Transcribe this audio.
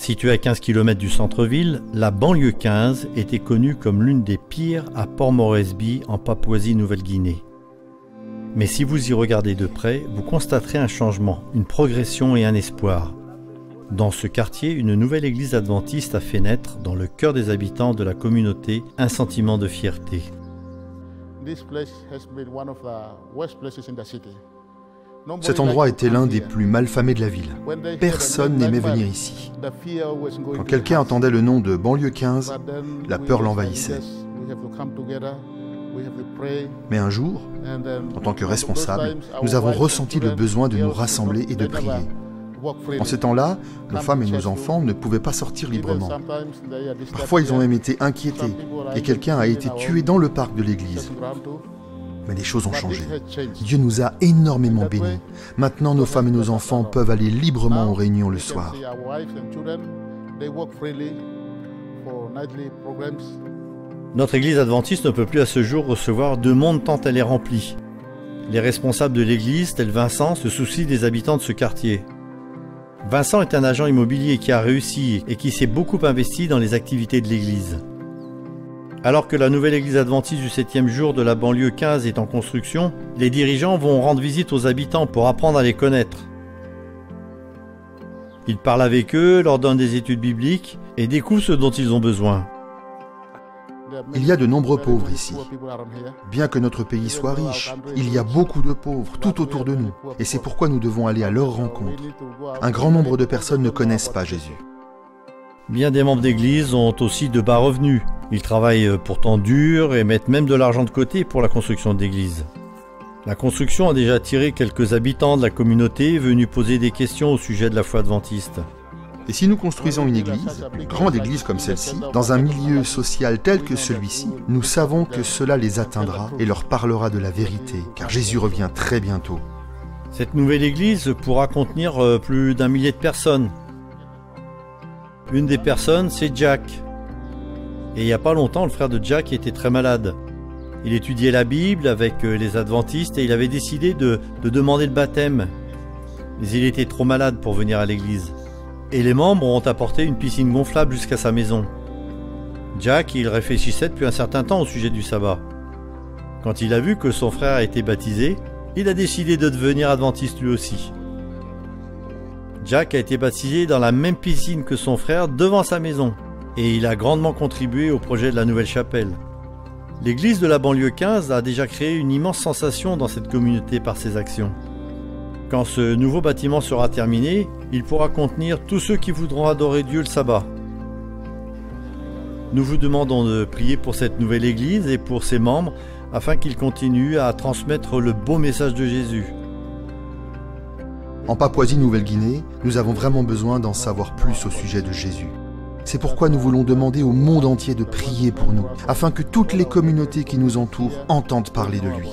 Située à 15 km du centre-ville, la banlieue 15 était connue comme l'une des pires à Port Moresby en Papouasie-Nouvelle-Guinée. Mais si vous y regardez de près, vous constaterez un changement, une progression et un espoir. Dans ce quartier, une nouvelle église adventiste a fait naître dans le cœur des habitants de la communauté un sentiment de fierté. Cet endroit était l'un des plus malfamés de la ville. Personne n'aimait venir ici. Quand quelqu'un entendait le nom de banlieue 15, la peur l'envahissait. Mais un jour, en tant que responsables, nous avons ressenti le besoin de nous rassembler et de prier. En ces temps-là, nos femmes et nos enfants ne pouvaient pas sortir librement. Parfois, ils ont même été inquiétés et quelqu'un a été tué dans le parc de l'église. Mais les choses ont changé. Dieu nous a énormément bénis. Maintenant, nos femmes et nos enfants peuvent aller librement aux réunions le soir. Notre église adventiste ne peut plus à ce jour recevoir de monde tant elle est remplie. Les responsables de l'église, tel Vincent, se soucient des habitants de ce quartier. Vincent est un agent immobilier qui a réussi et qui s'est beaucoup investi dans les activités de l'église. Alors que la nouvelle église adventiste du 7e jour de la banlieue 15 est en construction, les dirigeants vont rendre visite aux habitants pour apprendre à les connaître. Ils parlent avec eux, leur donnent des études bibliques et découvrent ce dont ils ont besoin. Il y a de nombreux pauvres ici. Bien que notre pays soit riche, il y a beaucoup de pauvres tout autour de nous. Et c'est pourquoi nous devons aller à leur rencontre. Un grand nombre de personnes ne connaissent pas Jésus. Bien des membres d'église ont aussi de bas revenus. Ils travaillent pourtant dur et mettent même de l'argent de côté pour la construction d'églises. La construction a déjà attiré quelques habitants de la communauté venus poser des questions au sujet de la foi adventiste. Et si nous construisons une grande église comme celle-ci, dans un milieu social tel que celui-ci, nous savons que cela les atteindra et leur parlera de la vérité, car Jésus revient très bientôt. Cette nouvelle église pourra contenir plus d'1 millier de personnes. Une des personnes, c'est Jack. Et il n'y a pas longtemps, le frère de Jack était très malade. Il étudiait la Bible avec les adventistes et il avait décidé de demander le baptême. Mais il était trop malade pour venir à l'église. Et les membres ont apporté une piscine gonflable jusqu'à sa maison. Jack, il réfléchissait depuis un certain temps au sujet du sabbat. Quand il a vu que son frère a été baptisé, il a décidé de devenir adventiste lui aussi. Jack a été baptisé dans la même piscine que son frère devant sa maison. Et il a grandement contribué au projet de la nouvelle chapelle. L'église de la banlieue 15 a déjà créé une immense sensation dans cette communauté par ses actions. Quand ce nouveau bâtiment sera terminé, il pourra contenir tous ceux qui voudront adorer Dieu le sabbat. Nous vous demandons de prier pour cette nouvelle église et pour ses membres afin qu'ils continuent à transmettre le beau message de Jésus. En Papouasie-Nouvelle-Guinée, nous avons vraiment besoin d'en savoir plus au sujet de Jésus. C'est pourquoi nous voulons demander au monde entier de prier pour nous, afin que toutes les communautés qui nous entourent entendent parler de lui.